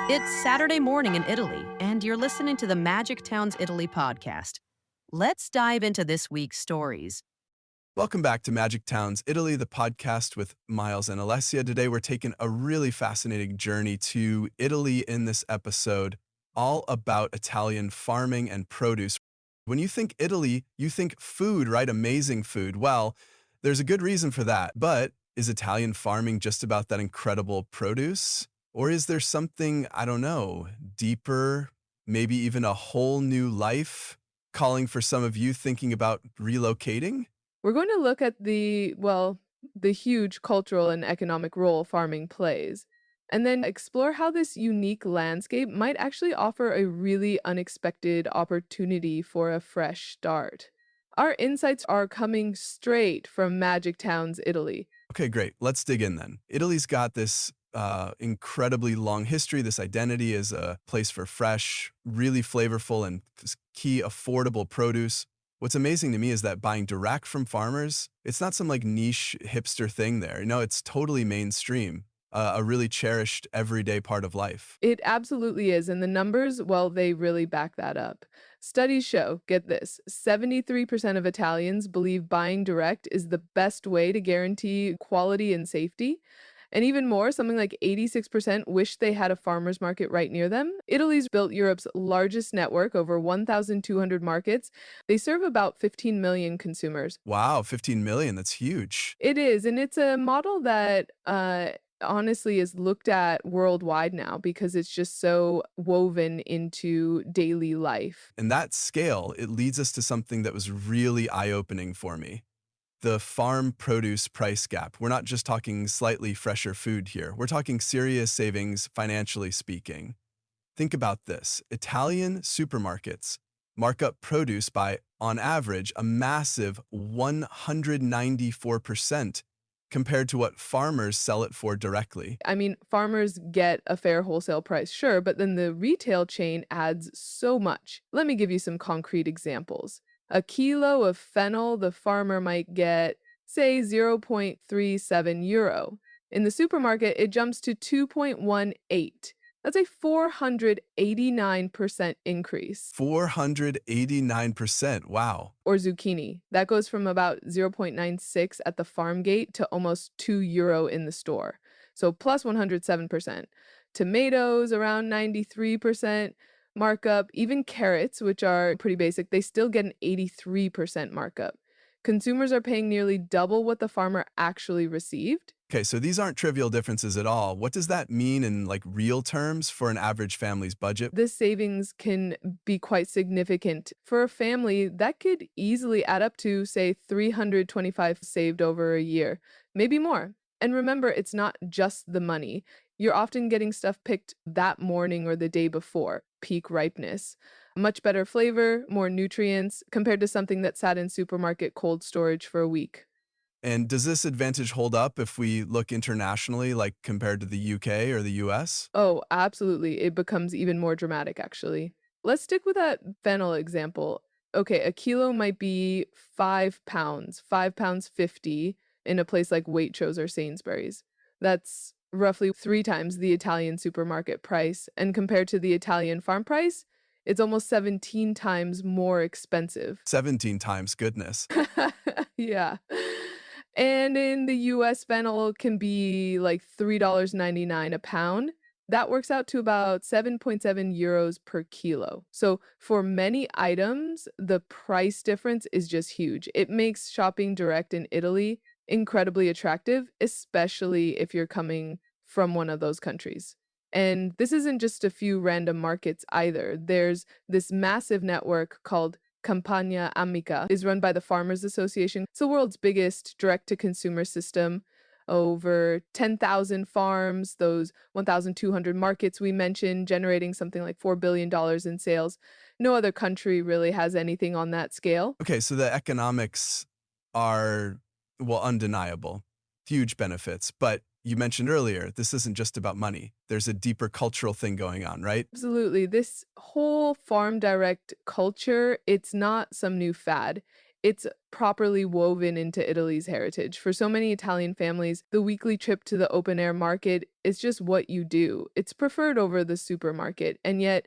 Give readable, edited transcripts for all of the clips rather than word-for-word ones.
It's Saturday morning in Italy, and you're listening to the Magic Towns Italy podcast. Let's dive into this week's stories. Welcome back to Magic Towns Italy, the podcast with Miles and Alessia. Today we're taking a really fascinating journey to Italy in this episode, all about Italian farming and produce. When you think Italy, you think food, right? Amazing food. Well, there's a good reason for that. But is Italian farming just about that incredible produce? Or is there something, I don't know, deeper, maybe even a whole new life calling for some of you thinking about relocating? We're going to look at the huge cultural and economic role farming plays, and then explore how this unique landscape might actually offer a really unexpected opportunity for a fresh start. Our insights are coming straight from Magic Towns, Italy. Okay, great. Let's dig in then. Italy's got this incredibly long history, this identity as a place for fresh, really flavorful, and key affordable produce. What's amazing to me is that buying direct from farmers, it's not some like niche hipster thing there. No, it's totally mainstream, a really cherished everyday part of life. It absolutely is, and the numbers, well, they really back that up. Studies show, get this, 73% of Italians believe buying direct is the best way to guarantee quality and safety. And even more, something like 86% wish they had a farmer's market right near them. Italy's built Europe's largest network, over 1,200 markets. They serve about 15 million consumers. Wow, 15 million, that's huge. It is, and it's a model that honestly is looked at worldwide now because it's just so woven into daily life. And that scale, it leads us to something that was really eye-opening for me. The farm produce price gap. We're not just talking slightly fresher food here. We're talking serious savings financially speaking. Think about this. Italian supermarkets mark up produce by, on average, a massive 194% compared to what farmers sell it for directly. I mean, farmers get a fair wholesale price, sure, but then the retail chain adds so much. Let me give you some concrete examples. A kilo of fennel, the farmer might get, say, 0.37 euro. In the supermarket, it jumps to 2.18. That's a 489% increase. 489%. Wow. Or zucchini. That goes from about 0.96 at the farm gate to almost 2 euro in the store. So plus 107%. Tomatoes around 93% markup. Even carrots, which are pretty basic, they still get an 83% markup. Consumers are paying nearly double what the farmer actually received. Okay, so these aren't trivial differences at all. What does that mean in like real terms for an average family's budget? This savings can be quite significant. For a family, that could easily add up to, say, 325 saved over a year, maybe more. And remember, it's not just the money. You're often getting stuff picked that morning or the day before, peak ripeness. Much better flavor, more nutrients, compared to something that sat in supermarket cold storage for a week. And does this advantage hold up if we look internationally, like compared to the UK or the US? Oh, absolutely. It becomes even more dramatic, actually. Let's stick with that fennel example. Okay, a kilo might be 5 pounds, 5 pounds 50 in a place like Waitrose or Sainsbury's. That's roughly 3 times the Italian supermarket price. And compared to the Italian farm price, it's almost 17 times more expensive. 17 times, goodness. Yeah. And in the US, fennel can be like $3.99 a pound. That works out to about 7.7 euros per kilo. So for many items, the price difference is just huge. It makes shopping direct in Italy incredibly attractive, especially if you're coming from one of those countries. And this isn't just a few random markets either. There's this massive network called Campagna Amica is run by the Farmers Association. It's the world's biggest direct-to-consumer system. Over 10,000 farms, those 1,200 markets we mentioned, generating something like $4 billion dollars in sales. No other country really has anything on that scale. Okay, so the economics are, well, undeniable. Huge benefits. But you mentioned earlier, this isn't just about money. There's a deeper cultural thing going on, right? Absolutely. This whole farm direct culture, it's not some new fad. It's properly woven into Italy's heritage. For so many Italian families, the weekly trip to the open air market is just what you do. It's preferred over the supermarket, and yet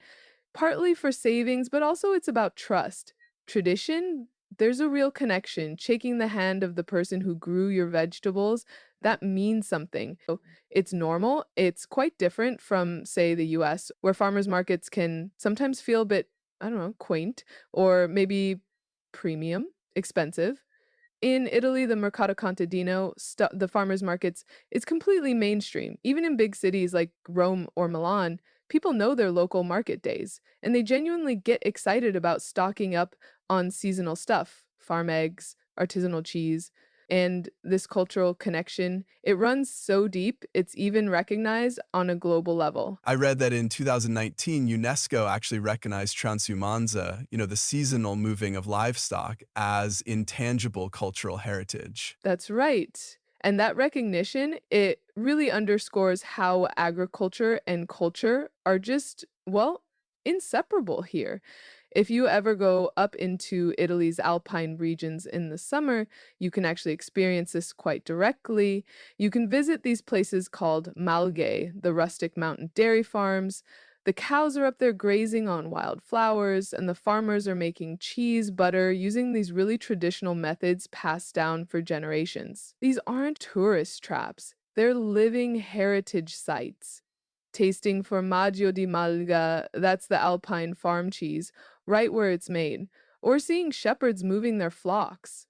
partly for savings, but also it's about trust. Tradition, there's a real connection. Shaking the hand of the person who grew your vegetables, that means something. So it's normal. It's quite different from, say, the US, where farmers markets can sometimes feel a bit, I don't know, quaint or maybe premium, expensive. In Italy, the Mercato Contadino, the farmers markets, is completely mainstream. Even in big cities like Rome or Milan, people know their local market days, and they genuinely get excited about stocking up on seasonal stuff, farm eggs, artisanal cheese, and this cultural connection. It runs so deep, it's even recognized on a global level. I read that in 2019, UNESCO actually recognized transumanza, the seasonal moving of livestock, as intangible cultural heritage. That's right. And that recognition, it really underscores how agriculture and culture are just, well, inseparable here. If you ever go up into Italy's alpine regions in the summer, you can actually experience this quite directly. You can visit these places called malghe, the rustic mountain dairy farms. The cows are up there grazing on wild flowers, and the farmers are making cheese, butter, using these really traditional methods passed down for generations. These aren't tourist traps, they're living heritage sites. Tasting formaggio di Malga, that's the Alpine farm cheese, right where it's made, or seeing shepherds moving their flocks.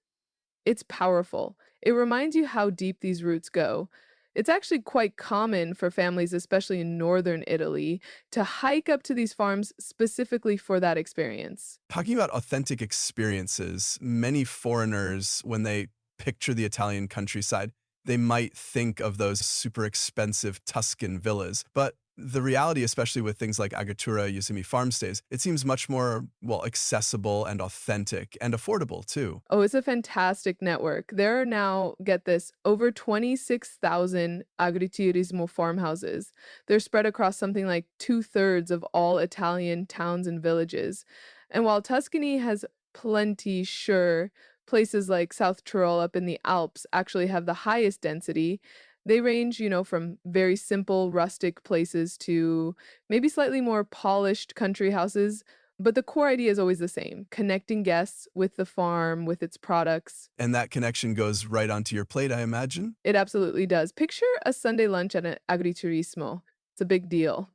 It's powerful. It reminds you how deep these roots go. It's actually quite common for families, especially in northern Italy, to hike up to these farms specifically for that experience. Talking about authentic experiences, many foreigners, when they picture the Italian countryside, they might think of those super expensive Tuscan villas. But the reality, especially with things like Agatura Yosemite farm stays, it seems much more, well, accessible and authentic and affordable too. Oh, it's a fantastic network. There are now, get this, over 26,000 agriturismo farmhouses. They're spread across something like two-thirds of all Italian towns and villages. And while Tuscany has plenty, sure, places like South Tyrol up in the Alps actually have the highest density. They range, from very simple rustic places to maybe slightly more polished country houses, but the core idea is always the same, connecting guests with the farm, with its products. And that connection goes right onto your plate, I imagine. It absolutely does. Picture a Sunday lunch at an agriturismo. It's a big deal,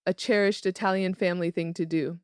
a cherished Italian family thing to do.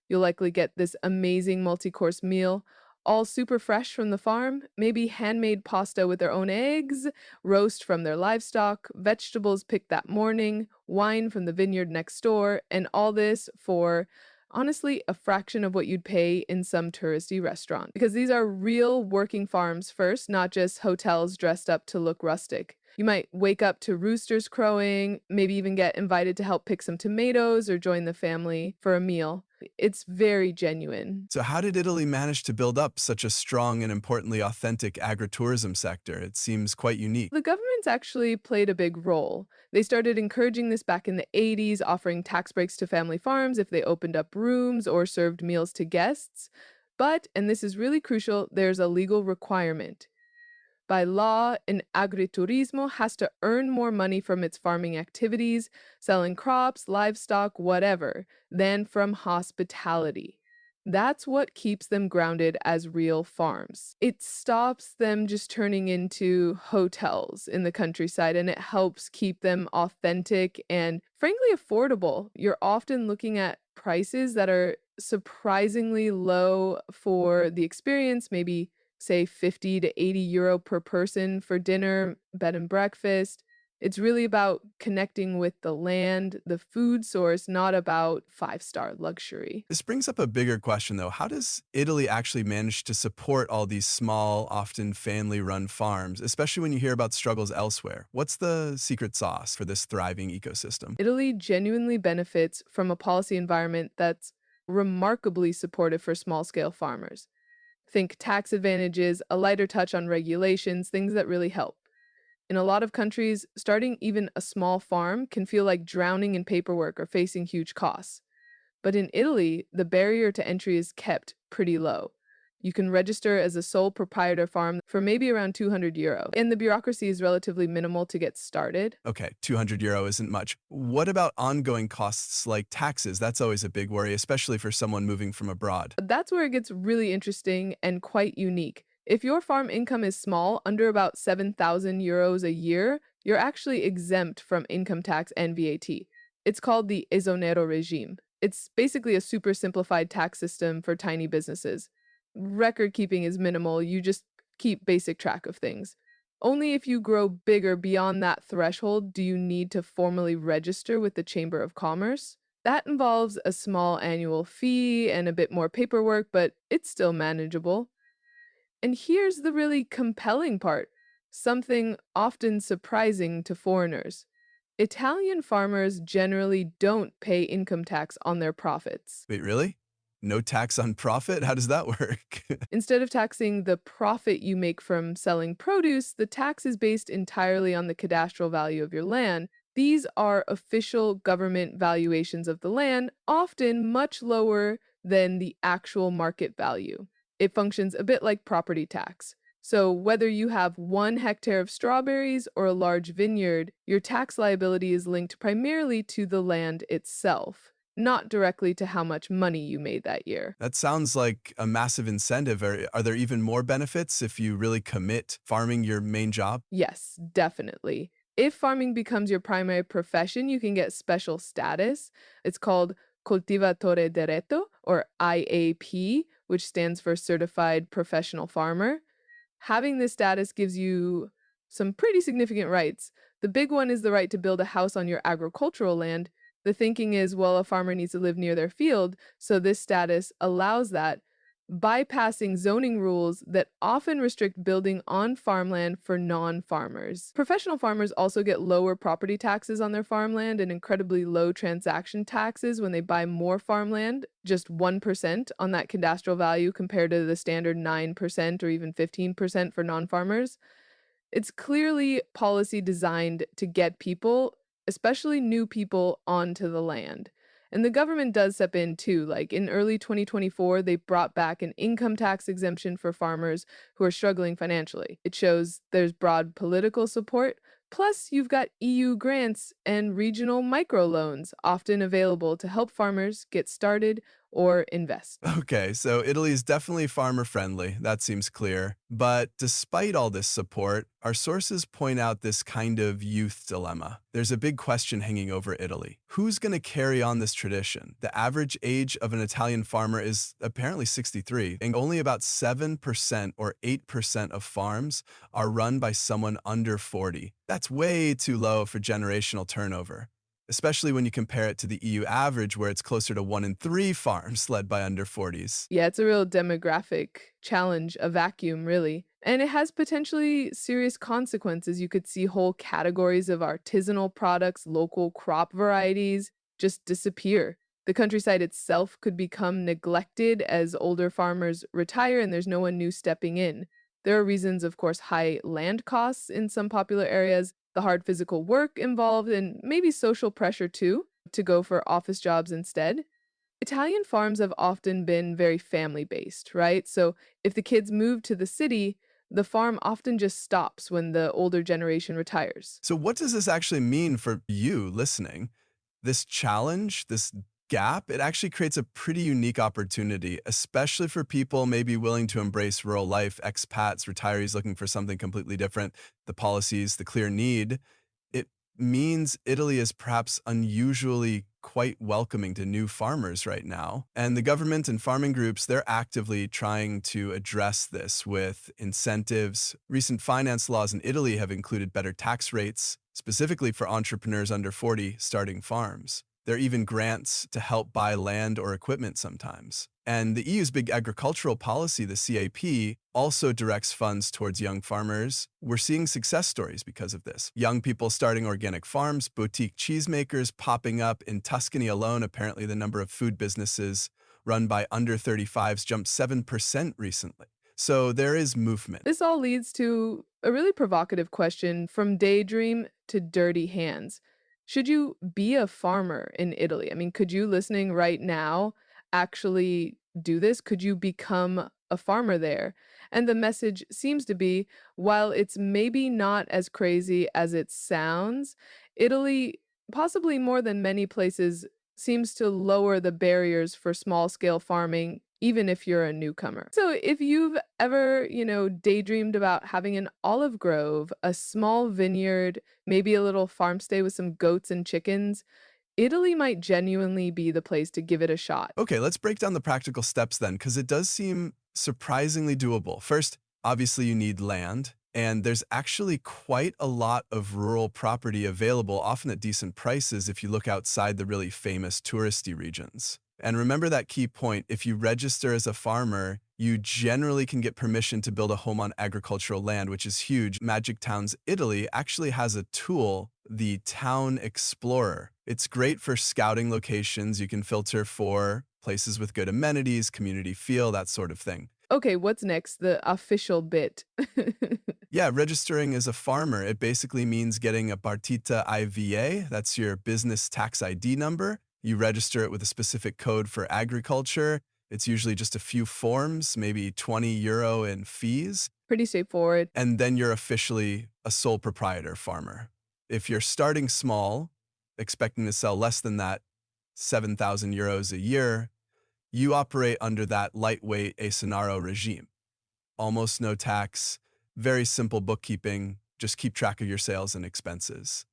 You'll likely get this amazing multi-course meal, all super fresh from the farm, maybe handmade pasta with their own eggs, roast from their livestock, vegetables picked that morning, wine from the vineyard next door, and all this for honestly a fraction of what you'd pay in some touristy restaurant. Because these are real working farms first, not just hotels dressed up to look rustic. You might wake up to roosters crowing, maybe even get invited to help pick some tomatoes or join the family for a meal. It's very genuine. So, how did Italy manage to build up such a strong and importantly authentic agritourism sector? It seems quite unique. The government's actually played a big role. They started encouraging this back in the 80s, offering tax breaks to family farms if they opened up rooms or served meals to guests. But, and this is really crucial, there's a legal requirement. By law, an agriturismo has to earn more money from its farming activities, selling crops, livestock, whatever, than from hospitality. That's what keeps them grounded as real farms. It stops them just turning into hotels in the countryside, and it helps keep them authentic and frankly affordable. You're often looking at prices that are surprisingly low for the experience, maybe say 50 to 80 euro per person for dinner, bed and breakfast. It's really about connecting with the land, the food source, not about five-star luxury. This brings up a bigger question, though. How does Italy actually manage to support all these small, often family run farms, especially when you hear about struggles elsewhere? What's the secret sauce for this thriving ecosystem? Italy genuinely benefits from a policy environment that's remarkably supportive for small-scale farmers. Think tax advantages, a lighter touch on regulations, things that really help. In a lot of countries, starting even a small farm can feel like drowning in paperwork or facing huge costs. But in Italy, the barrier to entry is kept pretty low. You can register as a sole proprietor farm for maybe around €200, and the bureaucracy is relatively minimal to get started. Okay, €200 isn't much. What about ongoing costs like taxes? That's always a big worry, especially for someone moving from abroad. That's where it gets really interesting and quite unique. If your farm income is small, under about €7,000 a year, you're actually exempt from income tax and VAT. It's called the Esonero regime. It's basically a super simplified tax system for tiny businesses. Record keeping is minimal, you just keep basic track of things. Only if you grow bigger beyond that threshold do you need to formally register with the Chamber of Commerce. That involves a small annual fee and a bit more paperwork, but it's still manageable. And here's the really compelling part, something often surprising to foreigners. Italian farmers generally don't pay income tax on their profits. Wait, really? No tax on profit? How does that work? Instead of taxing the profit you make from selling produce, the tax is based entirely on the cadastral value of your land. These are official government valuations of the land, often much lower than the actual market value. It functions a bit like property tax. So, whether you have 1 hectare of strawberries or a large vineyard, your tax liability is linked primarily to the land itself, not directly to how much money you made that year. That sounds like a massive incentive. Are there even more benefits if you really commit farming your main job? Yes, definitely. If farming becomes your primary profession, you can get special status. It's called Cultivatore Diretto, or IAP, which stands for Certified Professional Farmer. Having this status gives you some pretty significant rights. The big one is the right to build a house on your agricultural land. The thinking is, well, a farmer needs to live near their field, so this status allows that, bypassing zoning rules that often restrict building on farmland for non farmers. Professional farmers also get lower property taxes on their farmland and incredibly low transaction taxes when they buy more farmland, just 1% on that cadastral value compared to the standard 9% or even 15% for non farmers. It's clearly policy designed to get people, especially new people, onto the land. And the government does step in too. Like in early 2024, they brought back an income tax exemption for farmers who are struggling financially. It shows there's broad political support. Plus, you've got EU grants and regional microloans often available to help farmers get started or invest. Okay, so Italy is definitely farmer friendly. That seems clear. But despite all this support, our sources point out this kind of youth dilemma. There's a big question hanging over Italy. Who's going to carry on this tradition? The average age of an Italian farmer is apparently 63, and only about 7% or 8% of farms are run by someone under 40. That's way too low for generational turnover, especially when you compare it to the EU average, where it's closer to 1 in 3 farms led by under 40s. Yeah, it's a real demographic challenge, a vacuum, really. And it has potentially serious consequences. You could see whole categories of artisanal products, local crop varieties just disappear. The countryside itself could become neglected as older farmers retire and there's no one new stepping in. There are reasons, of course, high land costs in some popular areas, the hard physical work involved, and maybe social pressure too, to go for office jobs instead. Italian farms have often been very family based, right? So if the kids move to the city, the farm often just stops when the older generation retires. So, what does this actually mean for you listening? This challenge, this gap, it actually creates a pretty unique opportunity, especially for people maybe willing to embrace rural life, expats, retirees looking for something completely different, the policies, the clear need. It means Italy is perhaps unusually quite welcoming to new farmers right now. And the government and farming groups, they're actively trying to address this with incentives. Recent finance laws in Italy have included better tax rates, specifically for entrepreneurs under 40 starting farms. There are even grants to help buy land or equipment sometimes. And the EU's big agricultural policy, the CAP, also directs funds towards young farmers. We're seeing success stories because of this. Young people starting organic farms, boutique cheesemakers popping up. In Tuscany alone, apparently the number of food businesses run by under 35s jumped 7% recently. So there is movement. This all leads to a really provocative question from daydream to dirty hands. Should you be a farmer in Italy? I mean, could you listening right now actually do this? Could you become a farmer there. And the message seems to be, while it's maybe not as crazy as it sounds, Italy, possibly more than many places, seems to lower the barriers for small scale farming, even if you're a newcomer. So, if you've ever, daydreamed about having an olive grove, a small vineyard, maybe a little farm stay with some goats and chickens, Italy might genuinely be the place to give it a shot. Okay, let's break down the practical steps then, because it does seem surprisingly doable. First, obviously, you need land, and there's actually quite a lot of rural property available, often at decent prices if you look outside the really famous touristy regions. And remember that key point, if you register as a farmer, you generally can get permission to build a home on agricultural land, which is huge. Magic Towns Italy actually has a tool, the Town Explorer. It's great for scouting locations. You can filter for places with good amenities, community feel, that sort of thing. Okay, what's next? The official bit. Yeah, registering as a farmer, it basically means getting a Partita IVA. That's your business tax ID number. You register it with a specific code for agriculture. It's usually just a few forms, maybe €20 in fees, Pretty straightforward. and then you're officially a sole proprietor farmer. If you're starting small, expecting to sell less than that, €7,000 a year, you operate under that lightweight Acenaro regime. Almost no tax, very simple bookkeeping, just keep track of your sales and expenses.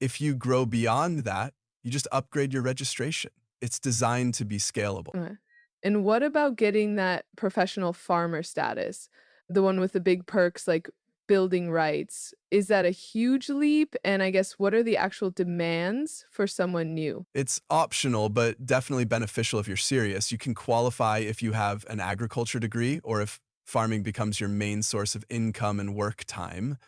If you grow beyond that, you just upgrade your registration. It's designed to be scalable. Okay. And what about getting that professional farmer status? The one with the big perks like building rights. Is that a huge leap? And I guess what are the actual demands for someone new? It's optional, but definitely beneficial if you're serious. You can qualify if you have an agriculture degree or if farming becomes your main source of income and work time.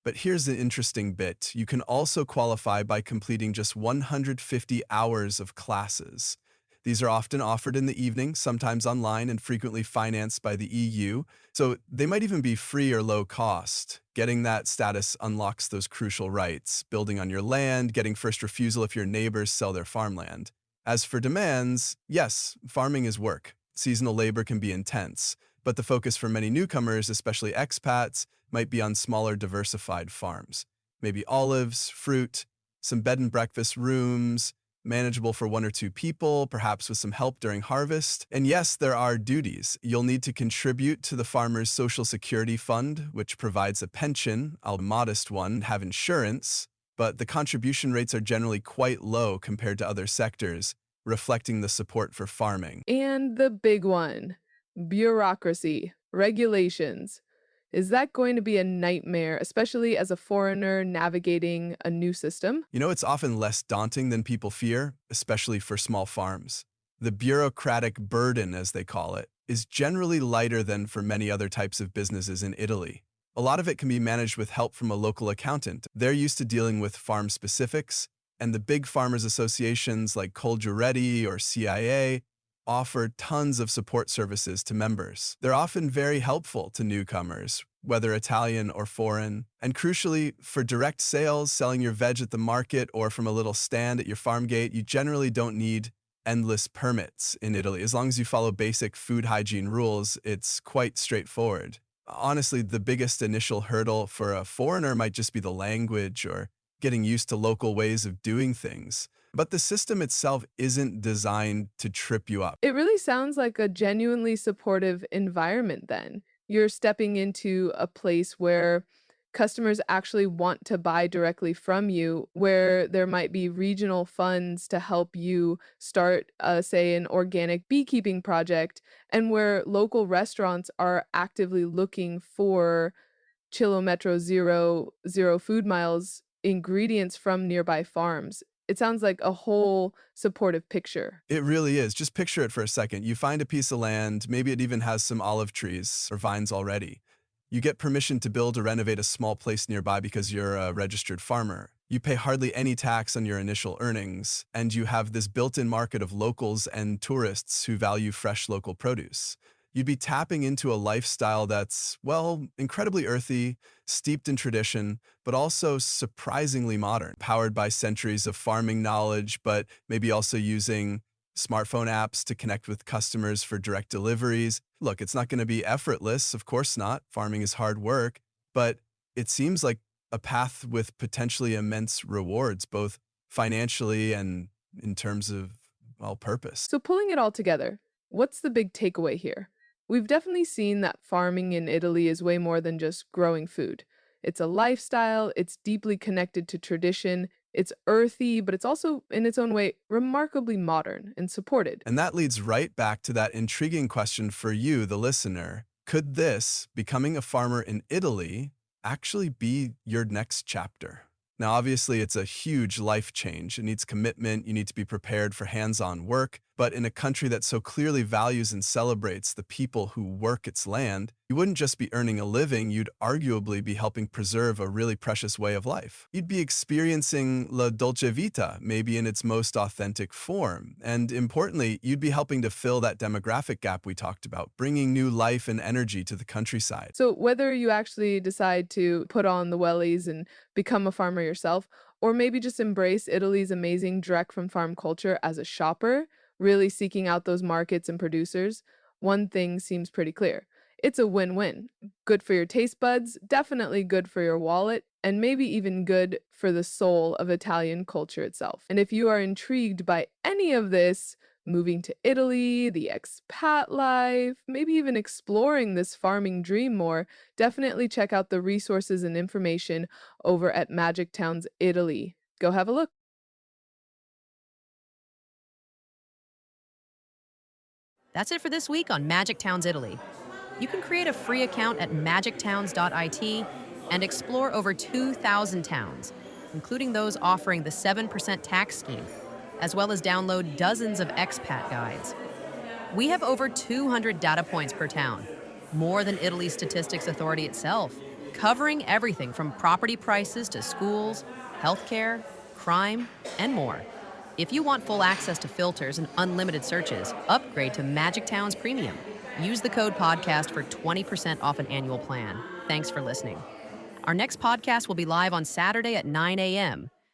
But here's the interesting bit. You can also qualify by completing just 150 hours of classes. These are often offered in the evening, sometimes online, and frequently financed by the EU. So they might even be free or low cost. Getting that status unlocks those crucial rights, building on your land, getting first refusal if your neighbors sell their farmland. As for demands, yes, farming is work. Seasonal labor can be intense, but the focus for many newcomers, especially expats, might be on smaller diversified farms. Maybe olives, fruit, some bed and breakfast rooms, manageable for one or two people, perhaps with some help during harvest. And yes, there are duties. You'll need to contribute to the farmer's Social Security Fund, which provides a pension, a modest one, have insurance, but the contribution rates are generally quite low compared to other sectors, reflecting the support for farming. And the big one, bureaucracy, regulations. Is that going to be a nightmare, especially as a foreigner navigating a new system? It's often less daunting than people fear, especially for small farms. The bureaucratic burden, as they call it, is generally lighter than for many other types of businesses in Italy. A lot of it can be managed with help from a local accountant. They're used to dealing with farm specifics, and the big farmers associations like Colgiretti or CIA offer tons of support services to members. They're often very helpful to newcomers, whether Italian or foreign. And crucially, for direct sales, selling your veg at the market or from a little stand at your farm gate, you generally don't need endless permits in Italy. As long as you follow basic food hygiene rules, it's quite straightforward. Honestly, the biggest initial hurdle for a foreigner might just be the language or getting used to local ways of doing things. But the system itself isn't designed to trip you up. It really sounds like a genuinely supportive environment then. You're stepping into a place where customers actually want to buy directly from you, where there might be regional funds to help you start, say, an organic beekeeping project, and where local restaurants are actively looking for Chilometro zero food miles ingredients from nearby farms. It sounds like a whole supportive picture. It really is. Just picture it for a second. You find a piece of land, maybe it even has some olive trees or vines already. You get permission to build or renovate a small place nearby because you're a registered farmer. You pay hardly any tax on your initial earnings, and you have this built-in market of locals and tourists who value fresh local produce. You'd be tapping into a lifestyle that's, well, incredibly earthy, steeped in tradition, but also surprisingly modern, powered by centuries of farming knowledge, but maybe also using smartphone apps to connect with customers for direct deliveries. Look, it's not going to be effortless. Of course not. Farming is hard work, but it seems like a path with potentially immense rewards, both financially and in terms of, well, purpose. So, pulling it all together, what's the big takeaway here? We've definitely seen that farming in Italy is way more than just growing food. It's a lifestyle, it's deeply connected to tradition, it's earthy, but it's also, in its own way, remarkably modern and supported. And that leads right back to that intriguing question for you, the listener. Could this, becoming a farmer in Italy, actually be your next chapter? Now, obviously, it's a huge life change. It needs commitment. You need to be prepared for hands-on work. But in a country that so clearly values and celebrates the people who work its land, you wouldn't just be earning a living, you'd arguably be helping preserve a really precious way of life. You'd be experiencing la dolce vita, maybe in its most authentic form. And importantly, you'd be helping to fill that demographic gap we talked about, bringing new life and energy to the countryside. So, whether you actually decide to put on the wellies and become a farmer yourself, or maybe just embrace Italy's amazing direct from farm culture as a shopper, really seeking out those markets and producers, one thing seems pretty clear. It's a win win. Good for your taste buds, definitely good for your wallet, and maybe even good for the soul of Italian culture itself. And if you are intrigued by any of this, moving to Italy, the expat life, maybe even exploring this farming dream more, definitely check out the resources and information over at Magic Towns Italy. Go have a look. That's it for this week on Magic Towns Italy. You can create a free account at magictowns.it and explore over 2,000 towns, including those offering the 7% tax scheme, as well as download dozens of expat guides. We have over 200 data points per town, more than Italy's Statistics Authority itself, covering everything from property prices to schools, healthcare, crime, and more. If you want full access to filters and unlimited searches, upgrade to Magic Towns Premium. Use the code podcast for 20% off an annual plan. Thanks for listening. Our next podcast will be live on Saturday at 9 a.m.